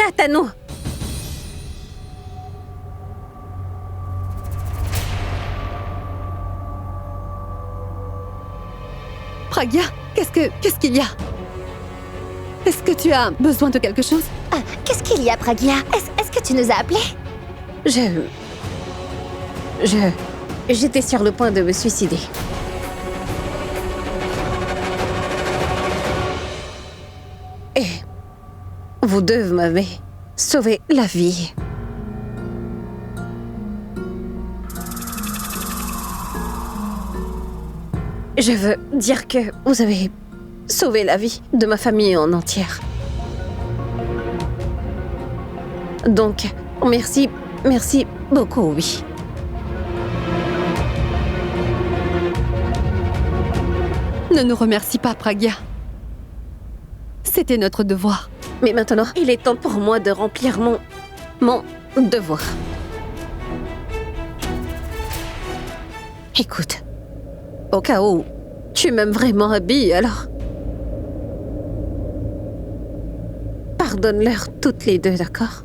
Pragya, Tanu. Pragya, qu'est-ce qu'il y a? Est-ce que tu as besoin de quelque chose? Qu'est-ce qu'il y a, Pragya? Est-ce que tu nous as appelés? J'étais sur le point de me suicider. Et vous deux m'avez sauvé la vie. Je veux dire que vous avez sauvé la vie de ma famille en entière. Donc, merci beaucoup, oui. Ne nous remercie pas, Pragya. C'était notre devoir. Mais maintenant, il est temps pour moi de remplir mon devoir. Écoute, au cas où tu m'aimes vraiment, Abby, alors pardonne-leur toutes les deux, d'accord?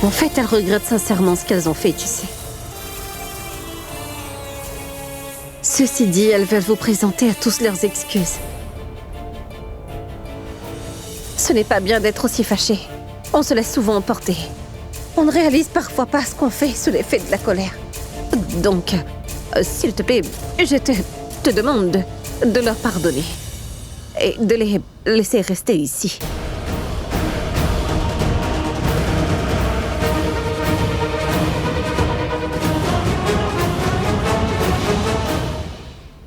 En fait, elles regrettent sincèrement ce qu'elles ont fait, tu sais. Ceci dit, elles veulent vous présenter à tous leurs excuses. Ce n'est pas bien d'être aussi fâché. On se laisse souvent emporter. On ne réalise parfois pas ce qu'on fait sous l'effet de la colère. Donc, s'il te plaît, je te demande de leur pardonner. Et de les laisser rester ici.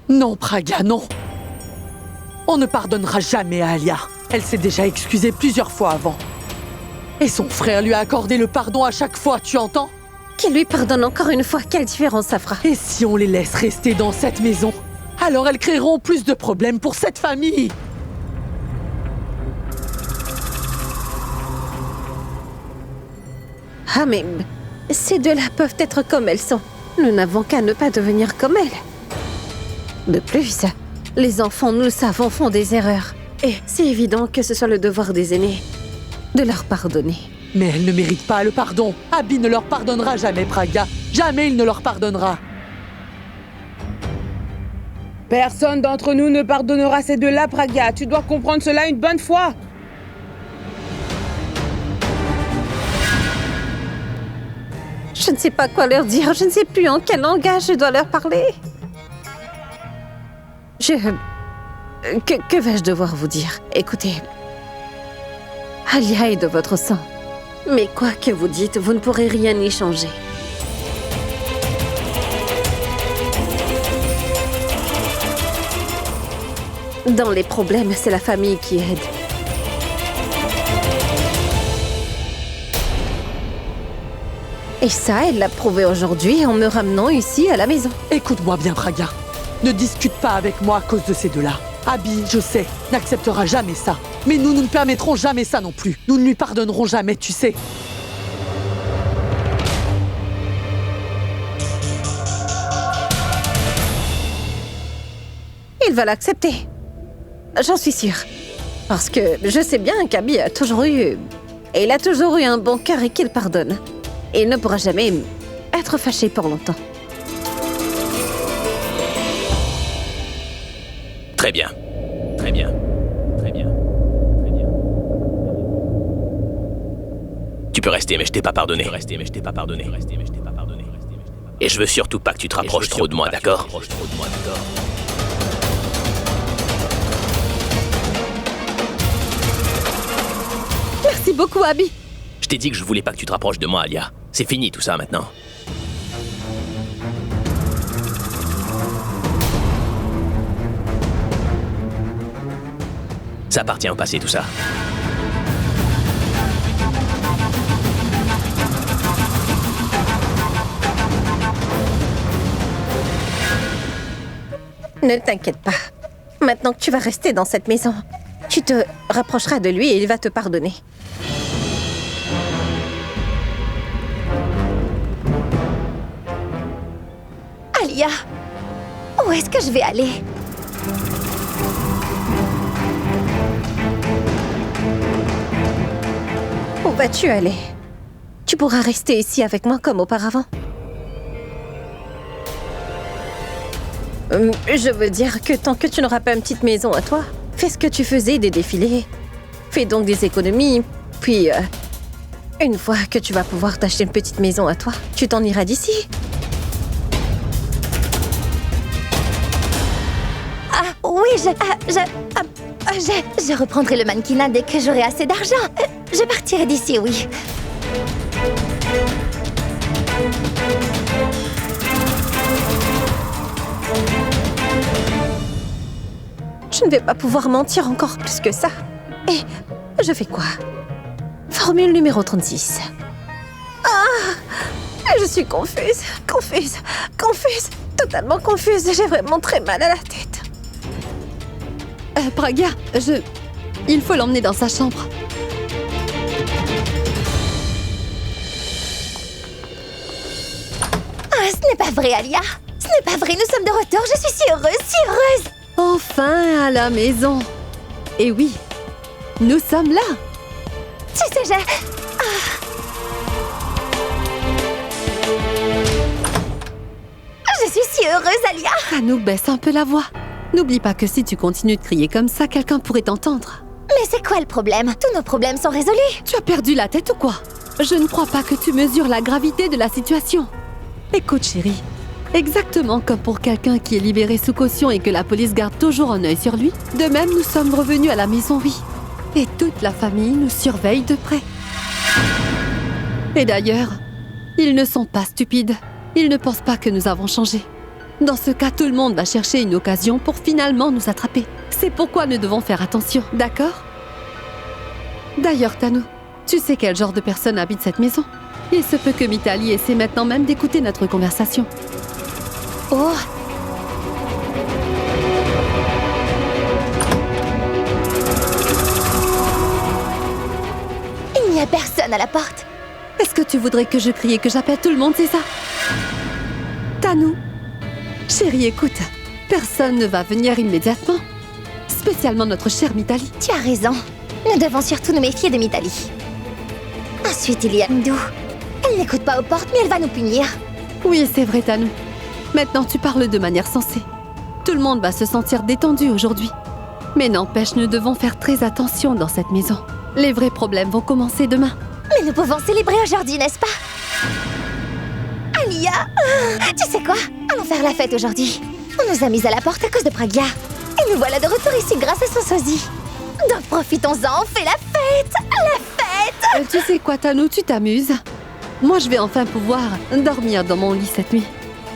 Non, Pragya, non. On ne pardonnera jamais à Alia. Elle s'est déjà excusée plusieurs fois avant. Et son frère lui a accordé le pardon à chaque fois, tu entends? Qu'il lui pardonne encore une fois, quelle différence ça fera? Et si on les laisse rester dans cette maison, alors elles créeront plus de problèmes pour cette famille. Ah mais ces deux-là peuvent être comme elles sont. Nous n'avons qu'à ne pas devenir comme elles. De plus, les enfants, nous le savons, font des erreurs. Et c'est évident que ce soit le devoir des aînés de leur pardonner. Mais elles ne méritent pas le pardon. Abby ne leur pardonnera jamais, Pragya. Jamais il ne leur pardonnera. Personne d'entre nous ne pardonnera ces deux-là, Pragya. Tu dois comprendre cela une bonne fois. Je ne sais pas quoi leur dire. Je ne sais plus en quel langage je dois leur parler. Que vais-je devoir vous dire? Écoutez, Alia est de votre sang. Mais quoi que vous dites, vous ne pourrez rien y changer. Dans les problèmes, c'est la famille qui aide. Et ça, elle l'a prouvé aujourd'hui en me ramenant ici à la maison. Écoute-moi bien, Pragya. Ne discute pas avec moi à cause de ces deux-là. Abby, je sais, n'acceptera jamais ça. Mais nous ne permettrons jamais ça non plus. Nous ne lui pardonnerons jamais, tu sais. Il va l'accepter. J'en suis sûre. Parce que je sais bien qu'Abby a toujours eu... Et il a toujours eu un bon cœur et qu'il pardonne. Et il ne pourra jamais être fâché pour longtemps. Très bien. Très bien. Très bien. Très bien. Tu peux rester, mais je t'ai pas pardonné. Et je veux surtout pas que tu te rapproches trop de moi, d'accord? Merci beaucoup, Abby. Je t'ai dit que je voulais pas que tu te rapproches de moi, Alia. C'est fini tout ça maintenant. Ça appartient au passé tout ça. Ne t'inquiète pas. Maintenant que tu vas rester dans cette maison, tu te rapprocheras de lui et il va te pardonner. Alia, où est-ce que je vais aller? Où vas-tu aller? Tu pourras rester ici avec moi comme auparavant. Je veux dire que tant que tu n'auras pas une petite maison à toi, fais ce que tu faisais des défilés. Fais donc des économies, puis une fois que tu vas pouvoir t'acheter une petite maison à toi, tu t'en iras d'ici. Ah, oui, je reprendrai le mannequinat dès que j'aurai assez d'argent. Je partirai d'ici, oui. Je ne vais pas pouvoir mentir encore plus que ça. Et je fais quoi? Formule numéro 36. Ah! Je suis confuse, totalement confuse. J'ai vraiment très mal à la tête. Pragya, il faut l'emmener dans sa chambre. Ah, ce n'est pas vrai, Alia. Ce n'est pas vrai, nous sommes de retour. Je suis si heureuse, si heureuse. Enfin à la maison. Et oui, nous sommes là. Tu sais, je suis si heureuse, Alia. Tanu, baisse un peu la voix. N'oublie pas que si tu continues de crier comme ça, quelqu'un pourrait t'entendre. Mais c'est quoi le problème? Tous nos problèmes sont résolus. Tu as perdu la tête ou quoi? Je ne crois pas que tu mesures la gravité de la situation. Écoute, chérie. Exactement comme pour quelqu'un qui est libéré sous caution et que la police garde toujours un œil sur lui, de même nous sommes revenus à la maison, oui. Et toute la famille nous surveille de près. Et d'ailleurs, ils ne sont pas stupides. Ils ne pensent pas que nous avons changé. Dans ce cas, tout le monde va chercher une occasion pour finalement nous attraper. C'est pourquoi nous devons faire attention, d'accord? D'ailleurs, Tanu, tu sais quel genre de personne habite cette maison? Il se peut que Mitali essaie maintenant même d'écouter notre conversation. Oh! Il n'y a personne à la porte. Est-ce que tu voudrais que je crie et que j'appelle tout le monde, c'est ça? Tanu, chérie, écoute, personne ne va venir immédiatement. Spécialement notre chère Mitali. Tu as raison. Nous devons surtout nous méfier de Mitali. Ensuite, il y a Ndu. Elle n'écoute pas aux portes, mais elle va nous punir. Oui, c'est vrai, Tanu. Maintenant, tu parles de manière sensée. Tout le monde va se sentir détendu aujourd'hui. Mais n'empêche, nous devons faire très attention dans cette maison. Les vrais problèmes vont commencer demain. Mais nous pouvons célébrer aujourd'hui, n'est-ce pas? Alia, tu sais quoi? Allons faire la fête aujourd'hui. On nous a mis à la porte à cause de Pragya. Et nous voilà de retour ici grâce à son sosie. Donc profitons-en, on fait la fête! La fête! Tu sais quoi, Tanu, tu t'amuses. Moi, je vais enfin pouvoir dormir dans mon lit cette nuit.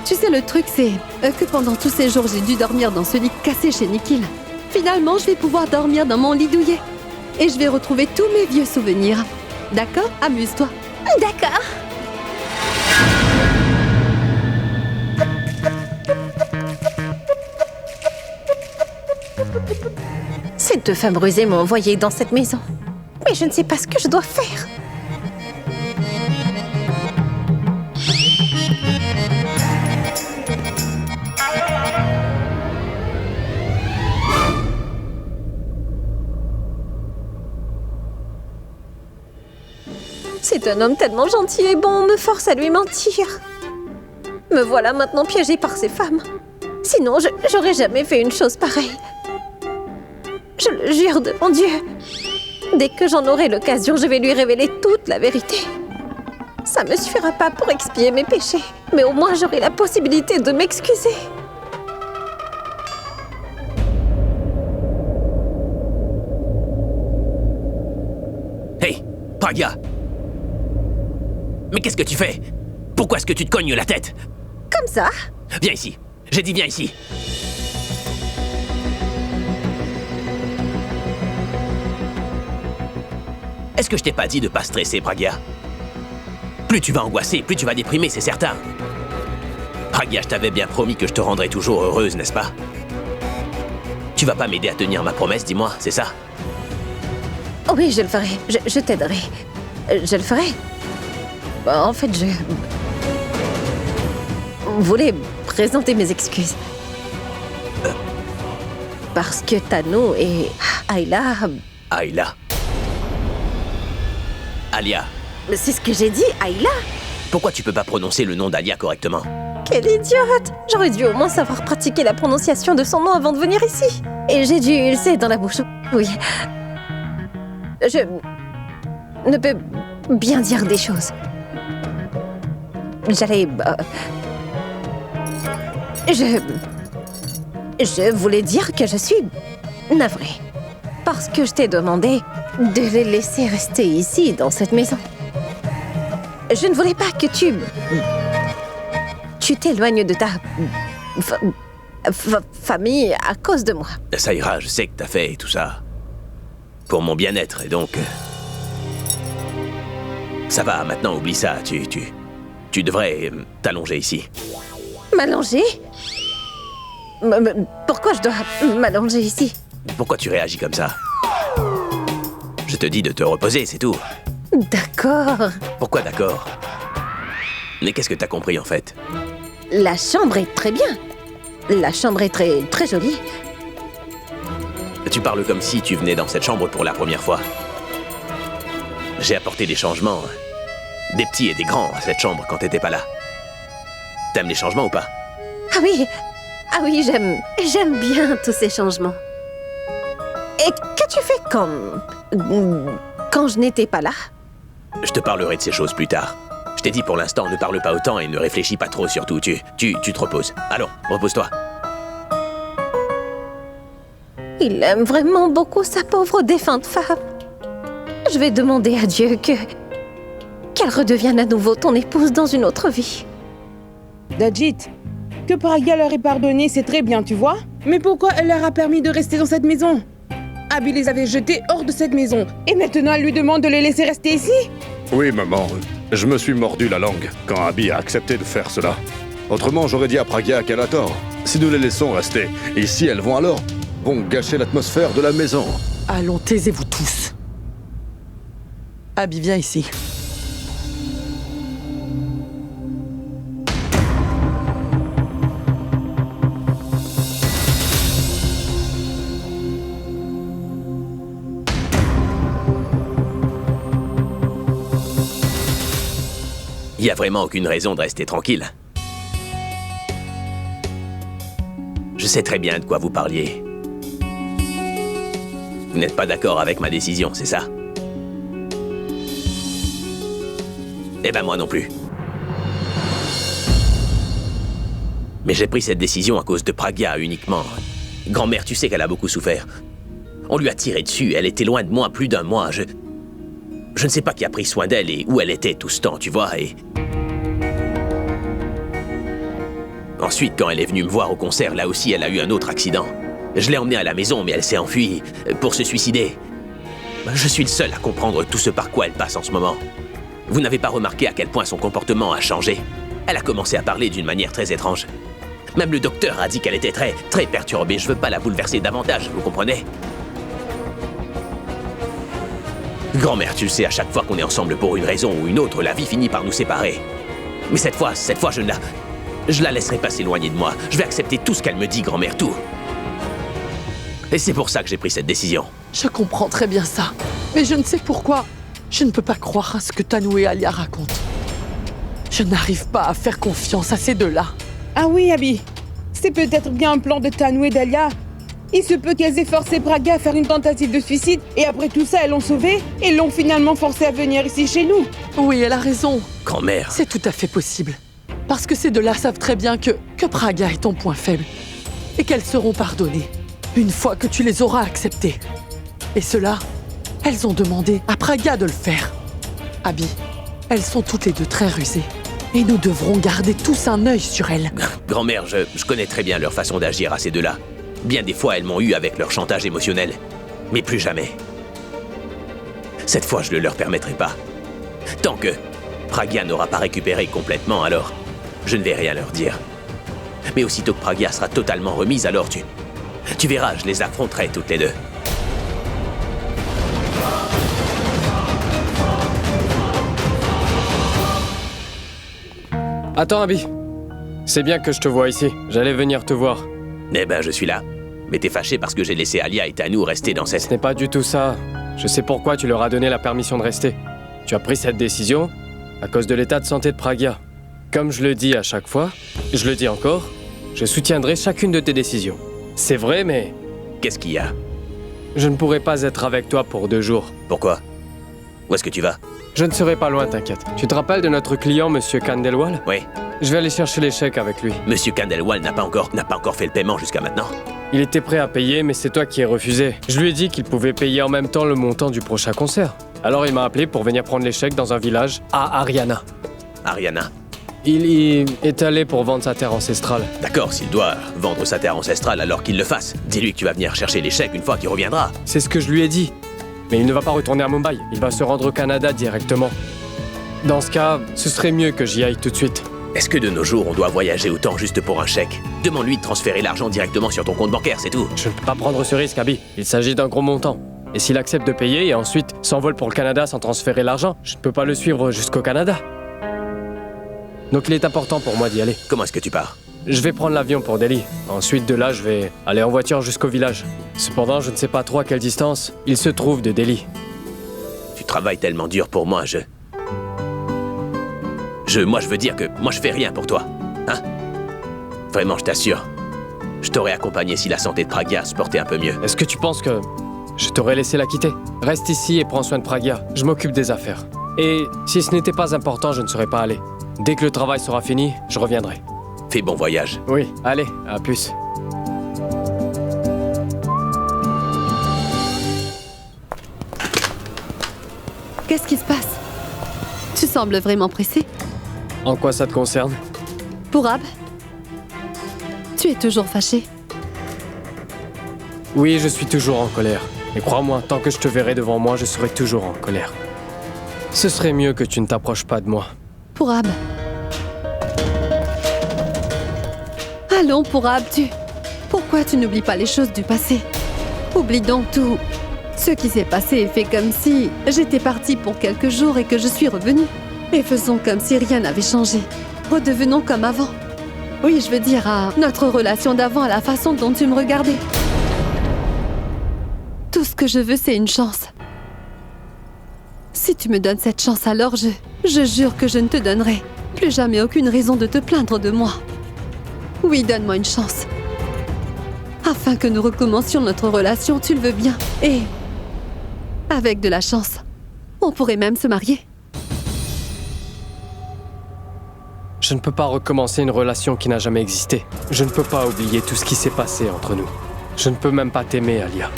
Tu sais, le truc, c'est que pendant tous ces jours, j'ai dû dormir dans ce lit cassé chez Nikhil. Finalement, je vais pouvoir dormir dans mon lit douillet. Et je vais retrouver tous mes vieux souvenirs. D'accord? Amuse-toi. D'accord. Ces deux femmes rusées m'ont envoyée dans cette maison. Mais je ne sais pas ce que je dois faire. C'est un homme tellement gentil et bon, on me force à lui mentir. Me voilà maintenant piégée par ces femmes. Sinon, j'aurais jamais fait une chose pareille. Je le jure devant Dieu. Dès que j'en aurai l'occasion, je vais lui révéler toute la vérité. Ça me suffira pas pour expier mes péchés, mais au moins j'aurai la possibilité de m'excuser. Hey, Pragya! Mais qu'est-ce que tu fais? Pourquoi est-ce que tu te cognes la tête? Comme ça? Viens ici. J'ai dit viens ici. Est-ce que je t'ai pas dit de pas stresser, Pragya? Plus tu vas angoisser, plus tu vas déprimer, c'est certain. Pragya, je t'avais bien promis que je te rendrais toujours heureuse, n'est-ce pas? Tu vas pas m'aider à tenir ma promesse, dis-moi, c'est ça? Oui, je le ferai. Je t'aiderai. Je le ferai. En fait, je voulais présenter mes excuses. Parce que Tanu et Ayla... Ayla. Alia. C'est ce que j'ai dit, Ayla. Pourquoi tu peux pas prononcer le nom d'Alia correctement? Quelle idiote! J'aurais dû au moins savoir pratiquer la prononciation de son nom avant de venir ici. Et j'ai dû ulcer dans la bouche. Oui. Je ne peux bien dire des choses. J'allais... Je voulais dire que je suis navrée. Parce que je t'ai demandé de les laisser rester ici, dans cette maison. Je ne voulais pas que tu t'éloignes de ta famille à cause de moi. Ça ira, je sais que t'as fait tout ça. Pour mon bien-être, et donc... Ça va, maintenant, oublie ça. Tu devrais t'allonger ici. M'allonger? Pourquoi je dois m'allonger ici? Pourquoi tu réagis comme ça? Je te dis de te reposer, c'est tout. D'accord. Pourquoi d'accord? Mais qu'est-ce que t'as compris, en fait? La chambre est très bien. La chambre est très, très jolie. Tu parles comme si tu venais dans cette chambre pour la première fois. J'ai apporté des changements, des petits et des grands, à cette chambre quand t'étais pas là. T'aimes les changements ou pas? Ah oui, j'aime bien tous ces changements. Et qu'as-tu fait quand je n'étais pas là? Je te parlerai de ces choses plus tard. Je t'ai dit pour l'instant, ne parle pas autant et ne réfléchis pas trop surtout. Tu te reposes. Allons, repose-toi. Il aime vraiment beaucoup sa pauvre défunte femme. Je vais demander à Dieu qu'elle redevienne à nouveau ton épouse dans une autre vie. Dajit, que Pragya leur ait pardonné, c'est très bien, tu vois. Mais pourquoi elle leur a permis de rester dans cette maison? Abby les avait jetés hors de cette maison. Et maintenant, elle lui demande de les laisser rester ici? Oui, maman. Je me suis mordu la langue quand Abby a accepté de faire cela. Autrement, j'aurais dit à Pragya qu'elle a tort. Si nous les laissons rester ici, elles vont gâcher l'atmosphère de la maison. Allons, taisez-vous tous. Abby, viens ici. Il y a vraiment aucune raison de rester tranquille. Je sais très bien de quoi vous parliez. Vous n'êtes pas d'accord avec ma décision, c'est ça? Eh ben moi non plus. Mais j'ai pris cette décision à cause de Pragya uniquement. Grand-mère, tu sais qu'elle a beaucoup souffert. On lui a tiré dessus, elle était loin de moi plus d'un mois. Je ne sais pas qui a pris soin d'elle et où elle était tout ce temps, tu vois, et... Ensuite, quand elle est venue me voir au concert, là aussi, elle a eu un autre accident. Je l'ai emmenée à la maison, mais elle s'est enfuie pour se suicider. Je suis le seul à comprendre tout ce par quoi elle passe en ce moment. Vous n'avez pas remarqué à quel point son comportement a changé? Elle a commencé à parler d'une manière très étrange. Même le docteur a dit qu'elle était très, très perturbée. Je veux pas la bouleverser davantage, vous comprenez? Grand-mère, tu le sais, à chaque fois qu'on est ensemble pour une raison ou une autre, la vie finit par nous séparer. Mais cette fois, je la laisserai pas s'éloigner de moi. Je vais accepter tout ce qu'elle me dit, grand-mère, tout. Et c'est pour ça que j'ai pris cette décision. Je comprends très bien ça. Mais je ne sais pourquoi. Je ne peux pas croire à ce que Tanou et Alia racontent. Je n'arrive pas à faire confiance à ces deux-là. Ah oui, Abby. C'est peut-être bien un plan de Tanou et d'Alia. Il se peut qu'elles aient forcé Pragya à faire une tentative de suicide et après tout ça, elles l'ont sauvée et l'ont finalement forcé à venir ici chez nous. Oui, elle a raison. Grand-mère. C'est tout à fait possible. Parce que ces deux-là savent très bien que Pragya est ton point faible. Et qu'elles seront pardonnées une fois que tu les auras acceptées. Et cela, elles ont demandé à Pragya de le faire. Abby, elles sont toutes les deux très rusées. Et nous devrons garder tous un œil sur elles. Grand-mère, je connais très bien leur façon d'agir à ces deux-là. Bien des fois, elles m'ont eu avec leur chantage émotionnel. Mais plus jamais. Cette fois, je ne leur permettrai pas. Tant que Pragya n'aura pas récupéré complètement, alors je ne vais rien leur dire. Mais aussitôt que Pragya sera totalement remise, alors tu verras, je les affronterai toutes les deux. Attends, Abby. C'est bien que je te vois ici. J'allais venir te voir. Eh ben, je suis là. Mais t'es fâché parce que j'ai laissé Alia et Tanou rester dans Ce cette... n'est pas du tout ça. Je sais pourquoi tu leur as donné la permission de rester. Tu as pris cette décision à cause de l'état de santé de Pragya. Comme je le dis à chaque fois, je le dis encore, je soutiendrai chacune de tes décisions. C'est vrai, mais Qu'est-ce qu'il y a? je ne pourrai pas être avec toi pour 2 jours. Pourquoi? Où est-ce que tu vas? Je ne serai pas loin, t'inquiète. Tu te rappelles de notre client, Monsieur Kandelwal? Oui. Je vais aller chercher les chèques avec lui. Monsieur Kandelwal n'a pas encore fait le paiement jusqu'à maintenant. Il était prêt à payer, mais c'est toi qui as refusé. Je lui ai dit qu'il pouvait payer en même temps le montant du prochain concert. Alors il m'a appelé pour venir prendre les chèques dans un village à Ariana. Ariana. Il y est allé pour vendre sa terre ancestrale. D'accord, s'il doit vendre sa terre ancestrale, alors qu'il le fasse. Dis-lui que tu vas venir chercher les chèques une fois qu'il reviendra. C'est ce que je lui ai dit. Mais il ne va pas retourner à Mumbai. Il va se rendre au Canada directement. Dans ce cas, ce serait mieux que j'y aille tout de suite. Est-ce que de nos jours, on doit voyager autant juste pour un chèque? Demande-lui de transférer l'argent directement sur ton compte bancaire, c'est tout. Je ne peux pas prendre ce risque, Abby. Il s'agit d'un gros montant. Et s'il accepte de payer et ensuite s'envole pour le Canada sans transférer l'argent, je ne peux pas le suivre jusqu'au Canada. Donc il est important pour moi d'y aller. Comment est-ce que tu pars? Je vais prendre l'avion pour Delhi. Ensuite de là, je vais aller en voiture jusqu'au village. Cependant, je ne sais pas trop à quelle distance il se trouve de Delhi. Tu travailles tellement dur pour moi, Moi, je veux dire que moi, je fais rien pour toi. Hein? Vraiment, je t'assure. Je t'aurais accompagné si la santé de Pragya se portait un peu mieux. Est-ce que tu penses que je t'aurais laissé la quitter? Reste ici et prends soin de Pragya. Je m'occupe des affaires. Et si ce n'était pas important, je ne serais pas allé. Dès que le travail sera fini, je reviendrai. Fais bon voyage. Oui, allez, à plus. Qu'est-ce qui se passe? Tu sembles vraiment pressé. En quoi ça te concerne? Purab, tu es toujours fâché. Oui, je suis toujours en colère. Et crois-moi, tant que je te verrai devant moi, je serai toujours en colère. Ce serait mieux que tu ne t'approches pas de moi. Purab. Allons, Purab, pourquoi tu n'oublies pas les choses du passé? Oublie donc tout. Ce qui s'est passé et fais comme si j'étais partie pour quelques jours et que je suis revenue. Et faisons comme si rien n'avait changé. Redevenons comme avant. Oui, je veux dire à notre relation d'avant, à la façon dont tu me regardais. Tout ce que je veux, c'est une chance. Si tu me donnes cette chance, alors je jure que je ne te donnerai plus jamais aucune raison de te plaindre de moi. Oui, donne-moi une chance. Afin que nous recommencions notre relation, tu le veux bien. Et avec de la chance, on pourrait même se marier. Je ne peux pas recommencer une relation qui n'a jamais existé. Je ne peux pas oublier tout ce qui s'est passé entre nous. Je ne peux même pas t'aimer, Alia.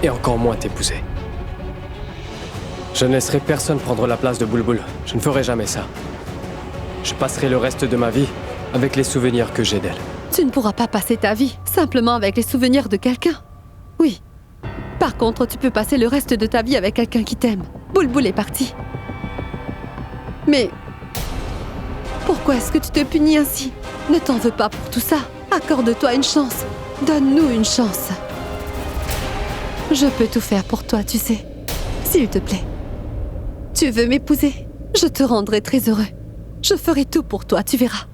Et encore moins t'épouser. Je ne laisserai personne prendre la place de Bulbul. Je ne ferai jamais ça. Je passerai le reste de ma vie avec les souvenirs que j'ai d'elle. Tu ne pourras pas passer ta vie simplement avec les souvenirs de quelqu'un. Oui. Par contre, tu peux passer le reste de ta vie avec quelqu'un qui t'aime. Bulbul est parti. Mais pourquoi est-ce que tu te punis ainsi? Ne t'en veux pas pour tout ça. Accorde-toi une chance. Donne-nous une chance. Je peux tout faire pour toi, tu sais. S'il te plaît. Tu veux m'épouser? Je te rendrai très heureux. Je ferai tout pour toi, tu verras.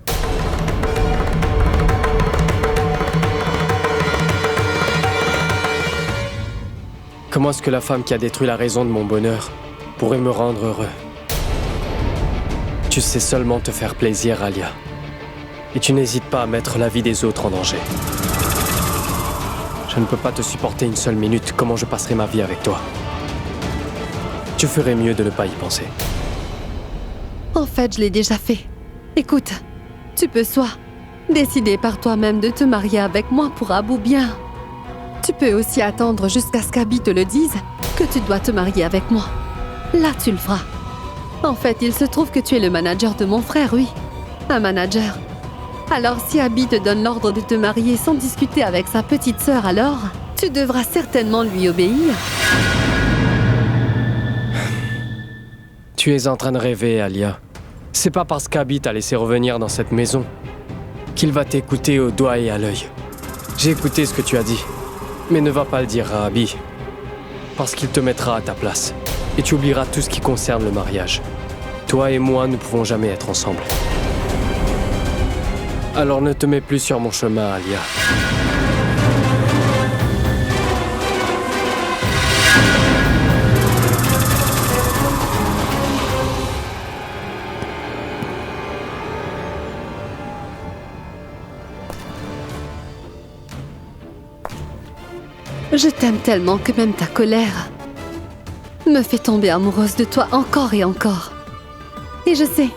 Comment est-ce que la femme qui a détruit la raison de mon bonheur pourrait me rendre heureux? Tu sais seulement te faire plaisir, Alia. Et tu n'hésites pas à mettre la vie des autres en danger. Je ne peux pas te supporter une seule minute. Comment je passerai ma vie avec toi? Tu ferais mieux de ne pas y penser. En fait, je l'ai déjà fait. Écoute, tu peux soit décider par toi-même de te marier avec moi pour Abou bien. Tu peux aussi attendre jusqu'à ce qu'Abby te le dise que tu dois te marier avec moi. Là, tu le feras. En fait, il se trouve que tu es le manager de mon frère, oui. Un manager. Alors, si Abby te donne l'ordre de te marier sans discuter avec sa petite sœur, alors tu devras certainement lui obéir. Tu es en train de rêver, Alia. C'est pas parce qu'Abby t'a laissé revenir dans cette maison qu'il va t'écouter au doigt et à l'œil. J'ai écouté ce que tu as dit, mais ne va pas le dire à Abby, parce qu'il te mettra à ta place. Et tu oublieras tout ce qui concerne le mariage. Toi et moi ne pouvons jamais être ensemble. Alors ne te mets plus sur mon chemin, Alia. Je t'aime tellement que même ta colère me fait tomber amoureuse de toi encore et encore. Et je sais,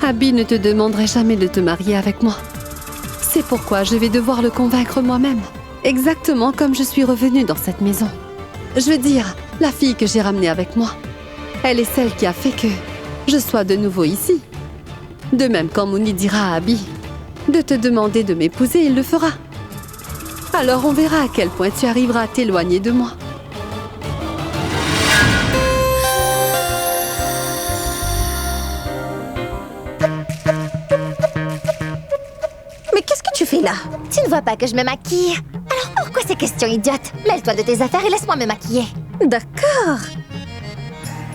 Abby ne te demanderait jamais de te marier avec moi. C'est pourquoi je vais devoir le convaincre moi-même. Exactement comme je suis revenue dans cette maison. Je veux dire, la fille que j'ai ramenée avec moi. Elle est celle qui a fait que je sois de nouveau ici. De même, quand Mouni dira à Abby de te demander de m'épouser, il le fera. Alors on verra à quel point tu arriveras à t'éloigner de moi. Mais qu'est-ce que tu fais là? Tu ne vois pas que je me maquille? Alors pourquoi ces questions idiotes? Mêle-toi de tes affaires et laisse-moi me maquiller. D'accord.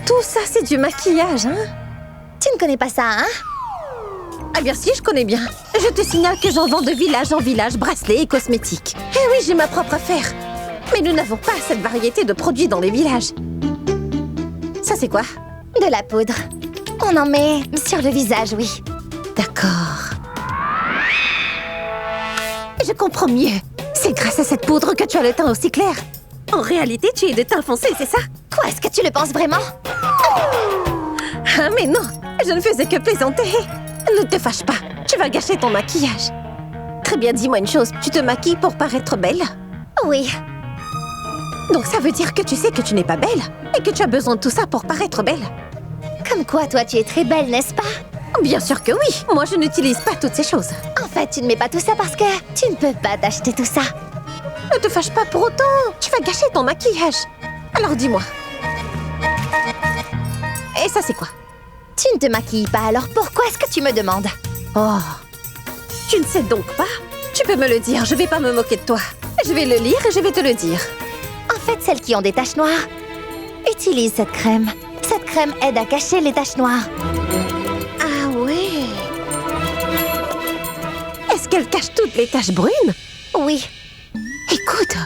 Tout ça, c'est du maquillage, hein? Tu ne connais pas ça, hein? Ah bien si, je connais bien. Je te signale que j'en vends de village en village, bracelets et cosmétiques. Eh oui, j'ai ma propre affaire. Mais nous n'avons pas cette variété de produits dans les villages. Ça, c'est quoi? De la poudre. On en met sur le visage, oui. D'accord. Je comprends mieux. C'est grâce à cette poudre que tu as le teint aussi clair. En réalité, tu es de teint foncé, c'est ça? Quoi, est-ce que tu le penses vraiment? Ah mais non, je ne faisais que plaisanter. Ne te fâche pas, tu vas gâcher ton maquillage. Très bien, dis-moi une chose, tu te maquilles pour paraître belle? Oui. Donc ça veut dire que tu sais que tu n'es pas belle et que tu as besoin de tout ça pour paraître belle. Comme quoi, toi, tu es très belle, n'est-ce pas? Bien sûr que oui, moi je n'utilise pas toutes ces choses. En fait, tu ne mets pas tout ça parce que tu ne peux pas t'acheter tout ça. Ne te fâche pas pour autant, tu vas gâcher ton maquillage. Alors dis-moi. Et ça c'est quoi? Tu ne te maquilles pas, alors pourquoi est-ce que tu me demandes? Oh, tu ne sais donc pas? Tu peux me le dire, je vais pas me moquer de toi. Je vais le lire et je vais te le dire. En fait, celles qui ont des taches noires utilisent cette crème. Cette crème aide à cacher les taches noires. Ah ouais. Est-ce qu'elle cache toutes les taches brunes? Oui. Écoute,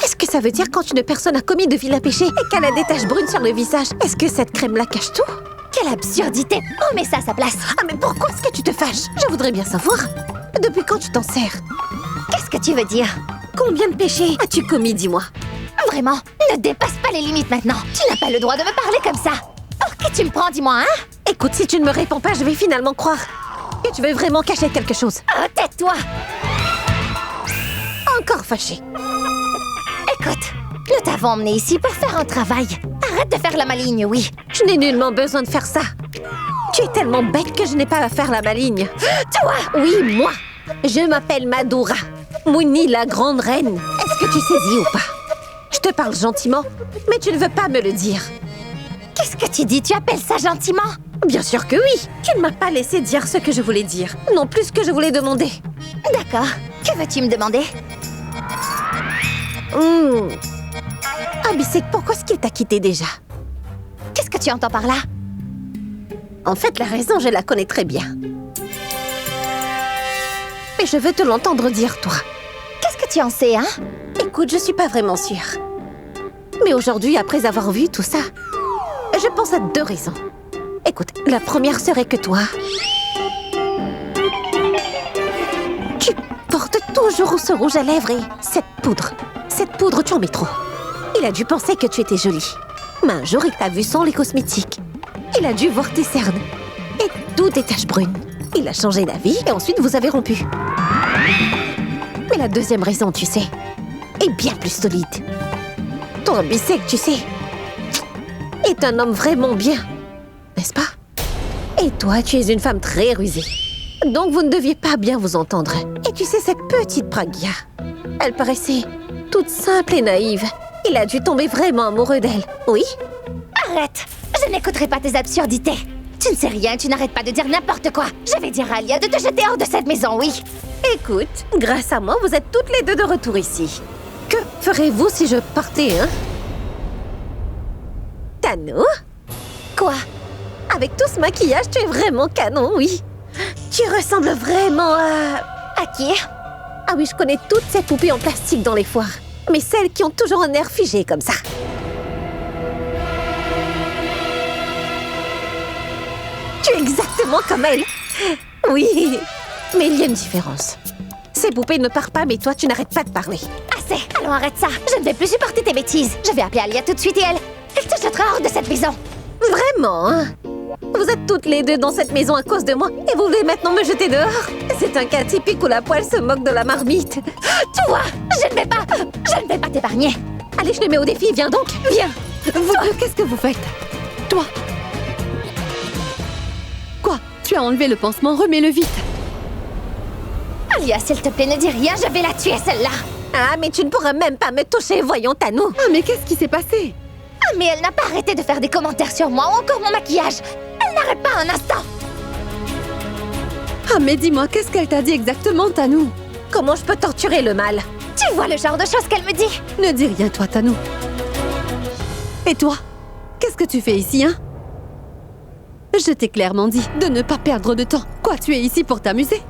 est-ce que ça veut dire quand une personne a commis de vilains péchés et qu'elle a des taches brunes sur le visage, est-ce que cette crème la cache tout? Quelle absurdité! On met ça à sa place. Ah mais pourquoi est-ce que tu te fâches? Je voudrais bien savoir. Depuis quand tu t'en sers? Qu'est-ce que tu veux dire? Combien de péchés as-tu commis, dis-moi? Vraiment, ne dépasse pas les limites maintenant. Tu n'as pas le droit de me parler comme ça. Pour qui tu me prends, dis-moi, hein? Écoute, si tu ne me réponds pas, je vais finalement croire que tu veux vraiment cacher quelque chose. Oh, tais-toi! Encore fâché. Écoute, nous t'avons emmené ici pour faire un travail. Arrête de faire la maligne, oui. Je n'ai nullement besoin de faire ça. Tu es tellement bête que je n'ai pas à faire la maligne. Toi! Oui, moi. Je m'appelle Madura. Mouni, la grande reine. Est-ce que tu saisis ou pas? Je te parle gentiment, mais tu ne veux pas me le dire. Qu'est-ce que tu dis? Tu appelles ça gentiment? Bien sûr que oui. Tu ne m'as pas laissé dire ce que je voulais dire. Non plus ce que je voulais demander. D'accord. Que veux-tu me demander? Abisek, pourquoi est-ce qu'il t'a quitté déjà? Qu'est-ce que tu entends par là? En fait, la raison, je la connais très bien. Mais je veux te l'entendre dire, toi. Qu'est-ce que tu en sais, hein? Écoute, je suis pas vraiment sûre. Mais aujourd'hui, après avoir vu tout ça, je pense à 2 raisons. Écoute, la première serait que toi... tu portes toujours ce rouge à lèvres et cette poudre, tu en mets trop. Il a dû penser que tu étais jolie. Mais un jour, il t'a vu sans les cosmétiques. Il a dû voir tes cernes et toutes tes taches brunes. Il a changé d'avis et ensuite vous avez rompu. Mais la deuxième raison, tu sais, est bien plus solide. Ton Abisek, tu sais, est un homme vraiment bien, n'est-ce pas? Et toi, tu es une femme très rusée. Donc vous ne deviez pas bien vous entendre. Et tu sais, cette petite Pragya, elle paraissait toute simple et naïve. Il a dû tomber vraiment amoureux d'elle, oui? Arrête! Je n'écouterai pas tes absurdités. Tu ne sais rien, tu n'arrêtes pas de dire n'importe quoi. Je vais dire à Alia de te jeter hors de cette maison, oui. Écoute, grâce à moi, vous êtes toutes les deux de retour ici. Que ferez-vous si je partais, hein? Tano? Quoi? Avec tout ce maquillage, tu es vraiment canon, oui. Tu ressembles vraiment à... À qui? Ah oui, je connais toutes ces poupées en plastique dans les foires. Mais celles qui ont toujours un air figé comme ça. Tu es exactement comme elle. Oui, mais il y a une différence. Ces poupées ne parlent pas, mais toi, tu n'arrêtes pas de parler. À assez. Allons, arrête ça. Je ne vais plus supporter tes bêtises. Je vais appeler Alia tout de suite et elle te jettera hors de cette maison. Vraiment, hein? Vous êtes toutes les deux dans cette maison à cause de moi et vous voulez maintenant me jeter dehors? C'est un cas typique où la poêle se moque de la marmite. Tu vois, je ne vais pas t'épargner. Allez, je te mets au défi, viens donc, viens! Vous deux, qu'est-ce que vous faites? Toi! Quoi? Tu as enlevé le pansement, remets-le vite! Alia, s'il te plaît, ne dis rien, je vais la tuer, celle-là. Ah, mais tu ne pourras même pas me toucher, voyons, Tanou. Ah, mais qu'est-ce qui s'est passé? Ah, mais elle n'a pas arrêté de faire des commentaires sur moi ou encore mon maquillage. Elle n'arrête pas un instant. Ah, mais dis-moi, qu'est-ce qu'elle t'a dit exactement, Tanou? Comment je peux torturer le mal? Tu vois le genre de choses qu'elle me dit? Ne dis rien, toi, Tanou. Et toi? Qu'est-ce que tu fais ici, hein? Je t'ai clairement dit de ne pas perdre de temps. Quoi, tu es ici pour t'amuser?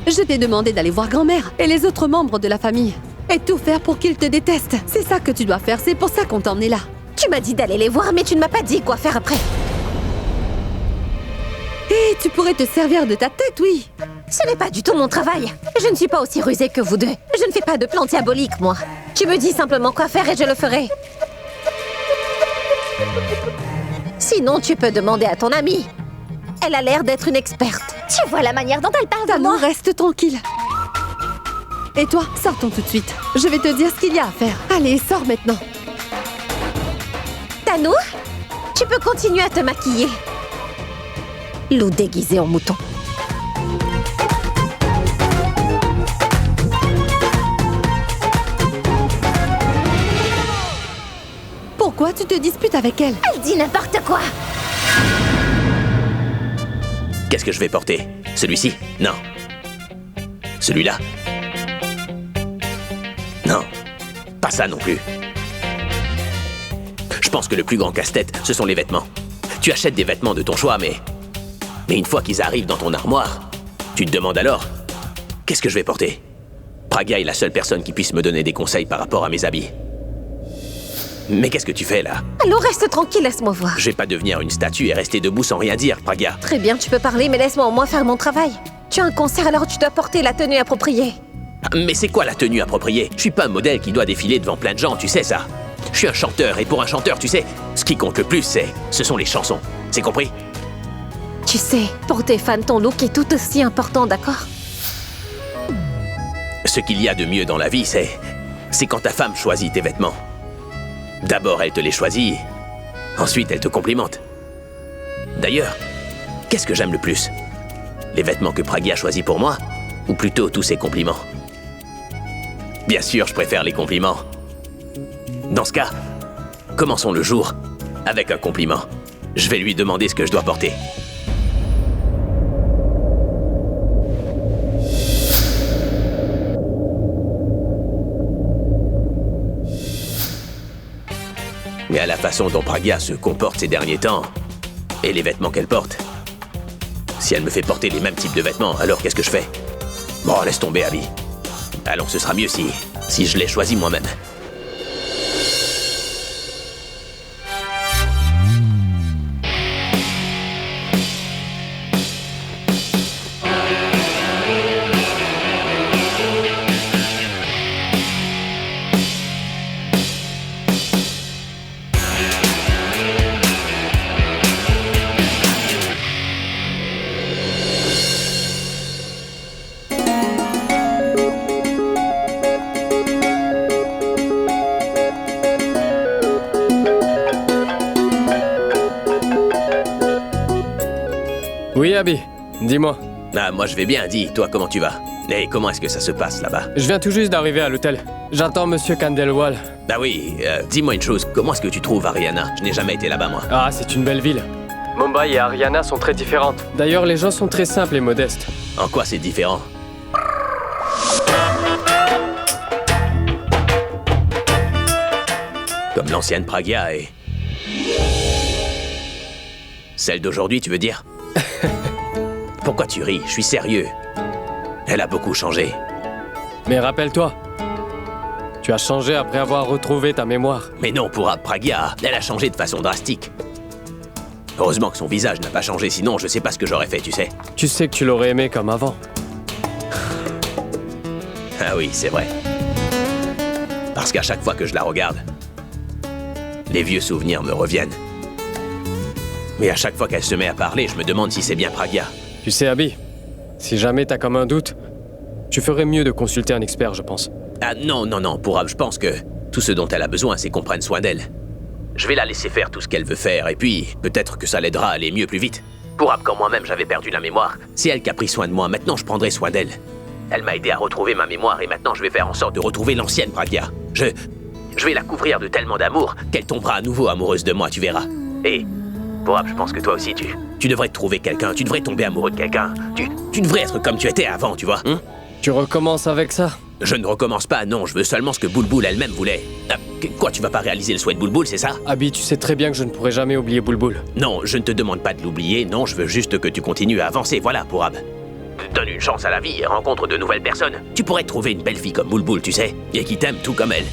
Je t'ai demandé d'aller voir grand-mère et les autres membres de la famille. Et tout faire pour qu'ils te détestent. C'est ça que tu dois faire, c'est pour ça qu'on t'a emmené là. Tu m'as dit d'aller les voir, mais tu ne m'as pas dit quoi faire après. Et tu pourrais te servir de ta tête, oui. Ce n'est pas du tout mon travail. Je ne suis pas aussi rusée que vous deux. Je ne fais pas de plan diabolique, moi. Tu me dis simplement quoi faire et je le ferai. Sinon, tu peux demander à ton amie. Elle a l'air d'être une experte. Tu vois la manière dont elle parle de Tanou, moi? reste tranquille. Et toi, sortons tout de suite. Je vais te dire ce qu'il y a à faire. Allez, sors maintenant. Tanou, tu peux continuer à te maquiller. Loup déguisé en mouton. Pourquoi tu te disputes avec elle? Elle dit n'importe quoi. Qu'est-ce que je vais porter? Celui-ci? Non. Celui-là? Non. Pas ça non plus. Je pense que le plus grand casse-tête, ce sont les vêtements. Tu achètes des vêtements de ton choix, mais une fois qu'ils arrivent dans ton armoire, tu te demandes alors, qu'est-ce que je vais porter? Pragya est la seule personne qui puisse me donner des conseils par rapport à mes habits. Mais qu'est-ce que tu fais là? Allons, reste tranquille, laisse-moi voir. Je vais pas devenir une statue et rester debout sans rien dire, Pragya. Très bien, tu peux parler, mais laisse-moi au moins faire mon travail. Tu as un concert, alors tu dois porter la tenue appropriée. Mais c'est quoi la tenue appropriée? Je suis pas un modèle qui doit défiler devant plein de gens, tu sais ça. Je suis un chanteur, et pour un chanteur, tu sais, ce qui compte le plus, ce sont les chansons. C'est compris? Tu sais, pour tes fans, ton look est tout aussi important, d'accord? Ce qu'il y a de mieux dans la vie, c'est quand ta femme choisit tes vêtements. D'abord, elle te les choisit, ensuite, elle te complimente. D'ailleurs, qu'est-ce que j'aime le plus? Les vêtements que Pragya choisit pour moi, ou plutôt tous ses compliments? Bien sûr, je préfère les compliments. Dans ce cas, commençons le jour avec un compliment. Je vais lui demander ce que je dois porter. Mais à la façon dont Pragya se comporte ces derniers temps, et les vêtements qu'elle porte, si elle me fait porter les mêmes types de vêtements, alors qu'est-ce que je fais? Bon, laisse tomber, Abby. Allons, ce sera mieux si je les choisis moi-même. Oui, Abby, dis-moi. Ah, moi je vais bien, dis, toi comment tu vas? Et comment est-ce que ça se passe là-bas? Je viens tout juste d'arriver à l'hôtel. J'attends Monsieur Candelwal. Bah oui, dis-moi une chose, comment est-ce que tu trouves Ariana? Je n'ai jamais été là-bas moi. Ah, c'est une belle ville. Mumbai et Haryana sont très différentes. D'ailleurs, les gens sont très simples et modestes. En quoi c'est différent? Comme l'ancienne Pragya et... Celle d'aujourd'hui, tu veux dire? Pourquoi tu ris? Je suis sérieux. Elle a beaucoup changé. Mais rappelle-toi, tu as changé après avoir retrouvé ta mémoire. Mais non, pour Pragya, elle a changé de façon drastique. Heureusement que son visage n'a pas changé, sinon je sais pas ce que j'aurais fait, tu sais. Tu sais que tu l'aurais aimé comme avant. Ah oui, c'est vrai. Parce qu'à chaque fois que je la regarde, les vieux souvenirs me reviennent. Mais à chaque fois qu'elle se met à parler, je me demande si c'est bien Pragya. Tu sais, Abby, si jamais t'as comme un doute, tu ferais mieux de consulter un expert, je pense. Ah non, Pourab, je pense que tout ce dont elle a besoin, c'est qu'on prenne soin d'elle. Je vais la laisser faire tout ce qu'elle veut faire, et puis peut-être que ça l'aidera à aller mieux plus vite. Pourab, quand moi-même j'avais perdu la mémoire, c'est elle qui a pris soin de moi, maintenant je prendrai soin d'elle. Elle m'a aidé à retrouver ma mémoire, et maintenant je vais faire en sorte de retrouver l'ancienne Pragya. Je vais la couvrir de tellement d'amour qu'elle tombera à nouveau amoureuse de moi, tu verras. Et Pourab, je pense que toi aussi, tu devrais trouver quelqu'un, tu devrais tomber amoureux de quelqu'un. Tu devrais être comme tu étais avant, tu vois, hein? Tu recommences avec ça? Je ne recommence pas, non, je veux seulement ce que Boulboul elle-même voulait. Quoi, tu vas pas réaliser le souhait de Boulboul, c'est ça? Abby, tu sais très bien que je ne pourrai jamais oublier Boulboul. Non, je ne te demande pas de l'oublier, non, je veux juste que tu continues à avancer, voilà, Pourab. Donne une chance à la vie et rencontre de nouvelles personnes. Tu pourrais trouver une belle fille comme Boulboul, tu sais, et qui t'aime tout comme elle.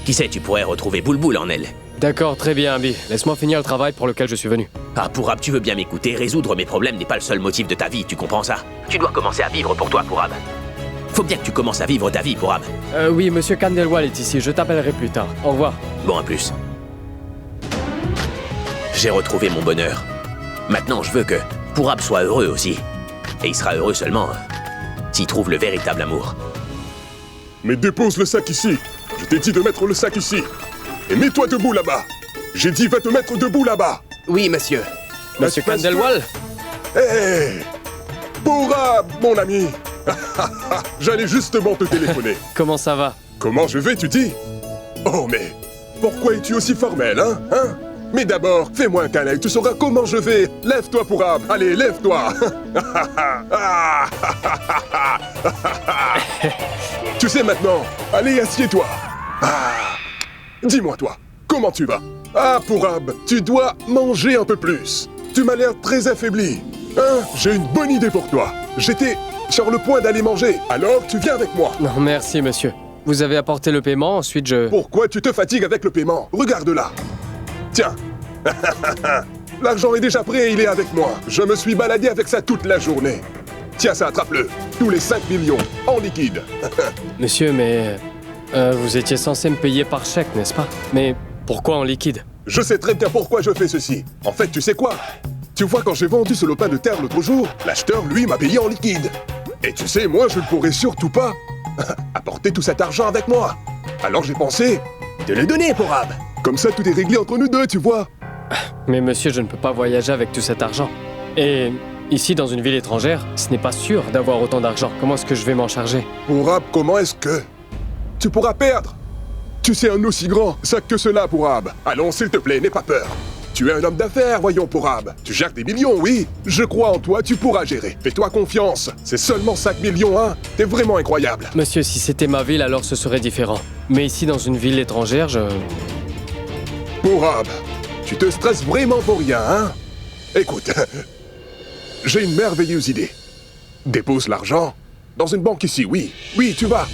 Qui sait, tu pourrais retrouver Boulboul en elle. D'accord, très bien, Abby. Laisse-moi finir le travail pour lequel je suis venu. Ah, Pourab, tu veux bien m'écouter, résoudre mes problèmes n'est pas le seul motif de ta vie, tu comprends ça? Tu dois commencer à vivre pour toi, Pourab. Faut bien que tu commences à vivre ta vie, Pourab. Oui, Monsieur Candelwal est ici, je t'appellerai plus tard. Au revoir. Bon, à plus. J'ai retrouvé mon bonheur. Maintenant, je veux que Pourab soit heureux aussi. Et il sera heureux seulement s'il trouve le véritable amour. Mais dépose le sac ici. Je t'ai dit de mettre le sac ici. Et mets-toi debout là-bas. J'ai dit va te mettre debout là-bas. Oui, monsieur. Monsieur Candelwal? Hé Pourab, mon ami. J'allais justement te téléphoner. Comment ça va? Comment je vais, tu dis? Oh, mais pourquoi es-tu aussi formel, hein? Mais d'abord, fais-moi un câlin, tu sauras comment je vais. Lève-toi, Pourab. Allez, lève-toi. Tu sais maintenant. Allez, assieds-toi. Dis-moi, toi, comment tu vas? Ah, Pourab, tu dois manger un peu plus. Tu m'as l'air très affaibli. J'ai une bonne idée pour toi. J'étais sur le point d'aller manger, alors tu viens avec moi. Non, merci, monsieur. Vous avez apporté le paiement, ensuite je... Pourquoi tu te fatigues avec le paiement? Regarde-là. Tiens. L'argent est déjà prêt et il est avec moi. Je me suis baladé avec ça toute la journée. Tiens ça, attrape-le. Tous les 5 millions, en liquide. Monsieur, mais... vous étiez censé me payer par chèque, n'est-ce pas? Mais pourquoi en liquide? Je sais très bien pourquoi je fais ceci. En fait, tu sais quoi? Tu vois, quand j'ai vendu ce lopin de terre l'autre jour, l'acheteur, lui, m'a payé en liquide. Et tu sais, moi, je ne pourrais surtout pas apporter tout cet argent avec moi. Alors j'ai pensé te le donner, Pourab. Comme ça, tout est réglé entre nous deux, tu vois. Mais monsieur, je ne peux pas voyager avec tout cet argent. Et ici, dans une ville étrangère, ce n'est pas sûr d'avoir autant d'argent. Comment est-ce que je vais m'en charger? Pourab, comment est-ce que tu pourras perdre? Tu sais un aussi grand sac que cela, Pourab. Allons, s'il te plaît, n'aie pas peur. Tu es un homme d'affaires, voyons, Pourab. Tu gères des millions, oui. Je crois en toi, tu pourras gérer. Fais-toi confiance. C'est seulement 5 millions, hein. T'es vraiment incroyable. Monsieur, si c'était ma ville, alors ce serait différent. Mais ici, dans une ville étrangère, Pourab, tu te stresses vraiment pour rien, hein? Écoute, j'ai une merveilleuse idée. Dépose l'argent dans une banque ici, oui. Oui, tu vas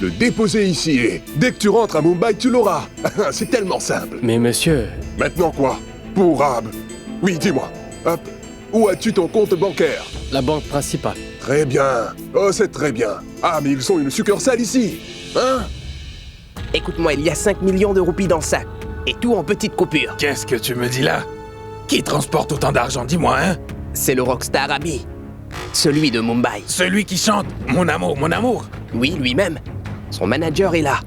le déposer ici et dès que tu rentres à Mumbai, tu l'auras. C'est tellement simple. Mais monsieur... Maintenant quoi? Pourab. Oui, dis-moi. Hop. Où as-tu ton compte bancaire? La banque principale. Très bien. Oh, c'est très bien. Ah, mais ils ont une succursale ici. Hein? Écoute-moi, il y a 5 millions de roupies dans le sac. Et tout en petites coupures. Qu'est-ce que tu me dis là? Qui transporte autant d'argent, dis-moi, hein? C'est le rockstar Abby. Celui de Mumbai. Celui qui chante « Mon amour, mon amour ». Oui, lui-même. Son manager est là.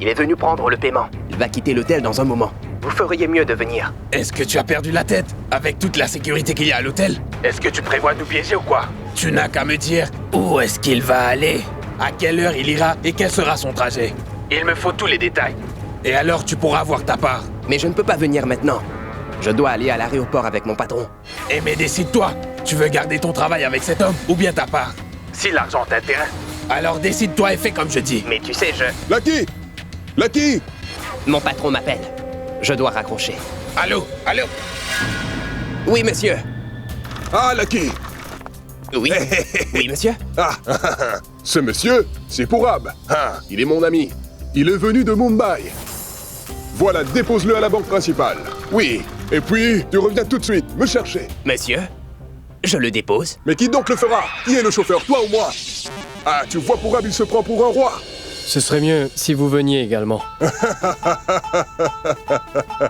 Il est venu prendre le paiement. Il va quitter l'hôtel dans un moment. Vous feriez mieux de venir. Est-ce que tu as perdu la tête avec toute la sécurité qu'il y a à l'hôtel? Est-ce que tu prévois de nous piéger ou quoi? Tu n'as qu'à me dire où est-ce qu'il va aller, à quelle heure il ira et quel sera son trajet. Il me faut tous les détails. Et alors tu pourras avoir ta part. Mais je ne peux pas venir maintenant. Je dois aller à l'aéroport avec mon patron. Eh mais décide-toi. Tu veux garder ton travail avec cet homme ou bien ta part? Si l'argent t'intéresse, alors décide-toi et fais comme je dis. Mais tu sais, Lucky! Lucky! Mon patron m'appelle. Je dois raccrocher. Allô? Allô? Oui, monsieur. Ah, Lucky! Oui. Oui, monsieur? Ce monsieur, c'est Pourab. Il est mon ami. Il est venu de Mumbai. Voilà, dépose-le à la banque principale. Oui. Et puis, tu reviens tout de suite me chercher. Monsieur, je le dépose. Mais qui donc le fera? Qui est le chauffeur, toi ou moi? Ah, tu vois, Pourab, il se prend pour un roi. Ce serait mieux si vous veniez également.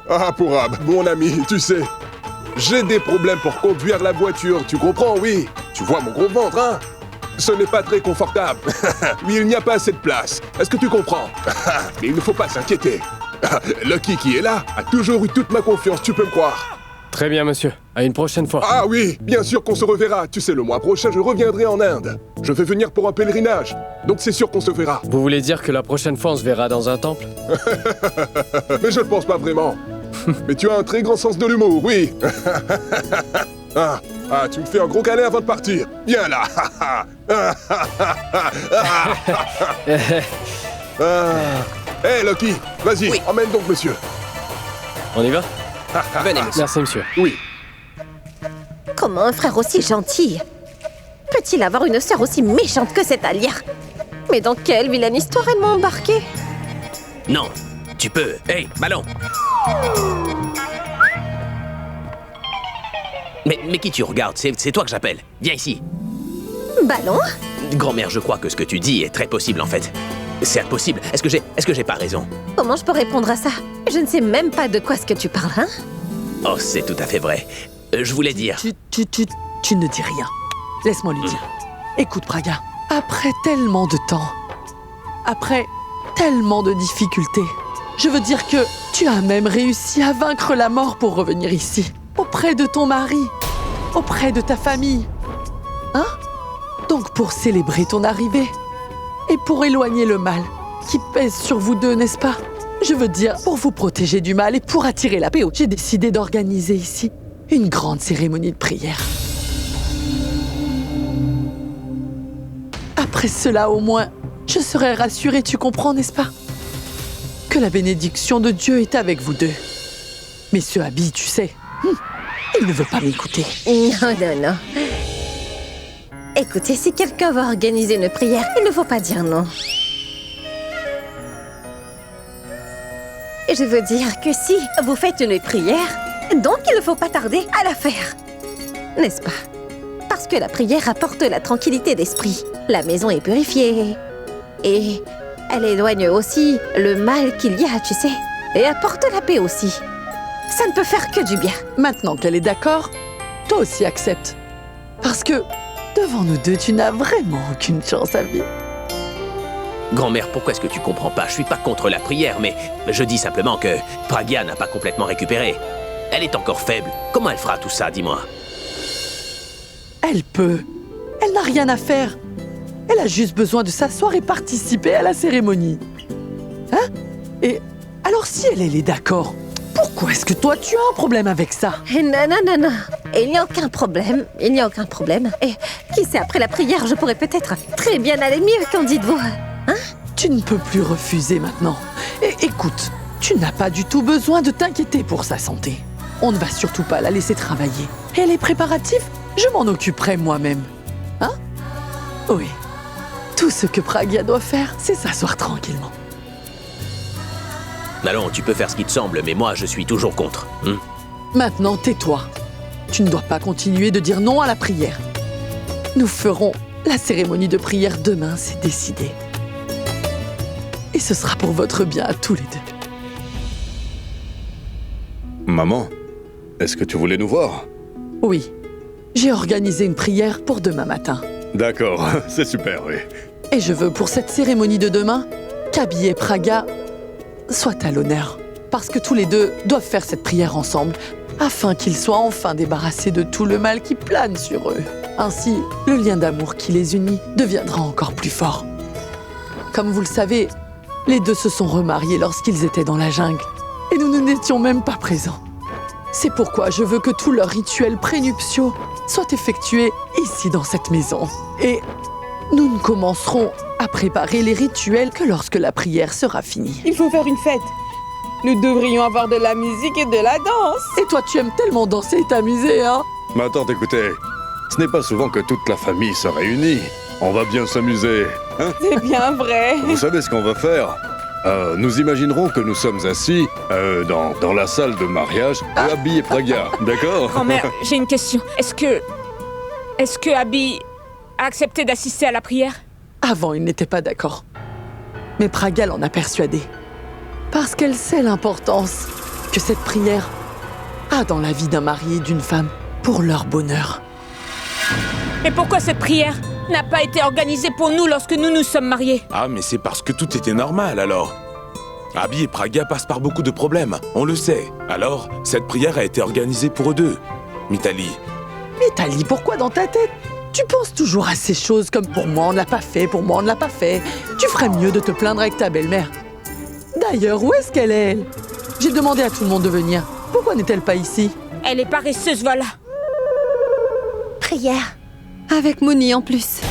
Ah, pour Ab, mon ami, tu sais, j'ai des problèmes pour conduire la voiture, tu comprends, oui? Tu vois mon gros ventre, hein? Ce n'est pas très confortable. Oui, il n'y a pas assez de place. Est-ce que tu comprends? Mais il ne faut pas s'inquiéter. Lucky qui est là a toujours eu toute ma confiance, tu peux me croire. Très bien, monsieur. À une prochaine fois. Ah oui, bien sûr qu'on se reverra. Tu sais, le mois prochain, je reviendrai en Inde. Je vais venir pour un pèlerinage, donc c'est sûr qu'on se verra. Vous voulez dire que la prochaine fois, on se verra dans un temple? Mais je ne pense pas vraiment. Mais tu as un très grand sens de l'humour, oui. Tu me fais un gros câlin avant de partir. Viens là. Hey, Lucky, vas-y, Oui. emmène donc monsieur. On y va? Venez, monsieur. Merci, monsieur. Oui. Comment un frère aussi gentil peut-il avoir une sœur aussi méchante que cette Alia? Mais dans quelle vilaine histoire elle m'a embarquée? Non, tu peux. Hey, ballon! Mais qui tu regardes? C'est toi que j'appelle. Viens ici. Ballon? Grand-mère, je crois que ce que tu dis est très possible, en fait. C'est impossible. Est-ce que j'ai pas raison? Comment je peux répondre à ça? Je ne sais même pas de quoi est-ce que tu parles, hein? Oh, c'est tout à fait vrai. Je voulais dire... Tu ne dis rien. Laisse-moi lui dire. Écoute, Praga, après tellement de temps, après tellement de difficultés, je veux dire que tu as même réussi à vaincre la mort pour revenir ici, auprès de ton mari, auprès de ta famille. Hein? Donc pour célébrer ton arrivée, et pour éloigner le mal qui pèse sur vous deux, n'est-ce pas? Je veux dire, pour vous protéger du mal et pour attirer la paix, j'ai décidé d'organiser ici une grande cérémonie de prière. Après cela, au moins, je serai rassurée, tu comprends, n'est-ce pas? Que la bénédiction de Dieu est avec vous deux. Mais ce Abby, tu sais, il ne veut pas m'écouter. Non. Écoutez, si quelqu'un veut organiser une prière, il ne faut pas dire non. Je veux dire que si vous faites une prière, donc il ne faut pas tarder à la faire. N'est-ce pas? Parce que la prière apporte la tranquillité d'esprit. La maison est purifiée. Et elle éloigne aussi le mal qu'il y a, tu sais. Et apporte la paix aussi. Ça ne peut faire que du bien. Maintenant qu'elle est d'accord, toi aussi accepte. Parce que, devant nous deux, tu n'as vraiment aucune chance à vivre. Grand-mère, pourquoi est-ce que tu comprends pas? Je suis pas contre la prière, mais je dis simplement que Pragya n'a pas complètement récupéré. Elle est encore faible. Comment elle fera tout ça, dis-moi? Elle peut. Elle n'a rien à faire. Elle a juste besoin de s'asseoir et participer à la cérémonie. Hein? Et alors si elle est d'accord, pourquoi est-ce que toi tu as un problème avec ça? Non. Il n'y a aucun problème. Et qui sait, après la prière, je pourrais peut-être très bien aller mieux, qu'en dites-vous? Hein? Tu ne peux plus refuser maintenant. Et écoute, tu n'as pas du tout besoin de t'inquiéter pour sa santé. On ne va surtout pas la laisser travailler. Et les préparatifs, je m'en occuperai moi-même. Hein? Oui. Tout ce que Pragya doit faire, c'est s'asseoir tranquillement. Allons, tu peux faire ce qui te semble, mais moi, je suis toujours contre. Maintenant, tais-toi. Tu ne dois pas continuer de dire non à la prière. Nous ferons la cérémonie de prière demain, c'est décidé. Et ce sera pour votre bien à tous les deux. Maman, est-ce que tu voulais nous voir? Oui. J'ai organisé une prière pour demain matin. D'accord, c'est super, oui. Et je veux pour cette cérémonie de demain qu'Abby et Pragya soient à l'honneur. Parce que tous les deux doivent faire cette prière ensemble, afin qu'ils soient enfin débarrassés de tout le mal qui plane sur eux. Ainsi, le lien d'amour qui les unit deviendra encore plus fort. Comme vous le savez, les deux se sont remariés lorsqu'ils étaient dans la jungle. Et nous n'étions même pas présents. C'est pourquoi je veux que tous leurs rituels prénuptiaux soient effectués ici dans cette maison. Et nous ne commencerons à préparer les rituels que lorsque la prière sera finie. Il faut faire une fête. Nous devrions avoir de la musique et de la danse. Et toi, tu aimes tellement danser et t'amuser, hein? Mais attends, écoutez, ce n'est pas souvent que toute la famille se réunit. On va bien s'amuser, hein? C'est bien vrai. Vous savez ce qu'on va faire? Nous imaginerons que nous sommes assis dans la salle de mariage de Abby et Pragya, d'accord? Grand-mère, j'ai une question. Est-ce que Abby a accepté d'assister à la prière? Avant, il n'était pas d'accord. Mais Pragya l'en a persuadée. Parce qu'elle sait l'importance que cette prière a dans la vie d'un mari et d'une femme pour leur bonheur. Et pourquoi cette prière n'a pas été organisée pour nous lorsque nous nous sommes mariés? Ah, mais c'est parce que tout était normal, alors. Abby et Pragya passent par beaucoup de problèmes, on le sait. Alors, cette prière a été organisée pour eux deux. Mitali. Mitali, pourquoi dans ta tête tu penses toujours à ces choses comme pour moi on ne l'a pas fait, pour moi on ne l'a pas fait. Tu ferais mieux de te plaindre avec ta belle-mère. D'ailleurs, où est-ce qu'elle est, elle? J'ai demandé à tout le monde de venir. Pourquoi n'est-elle pas ici? Elle est paresseuse, voilà. Prière. Avec Mouni en plus.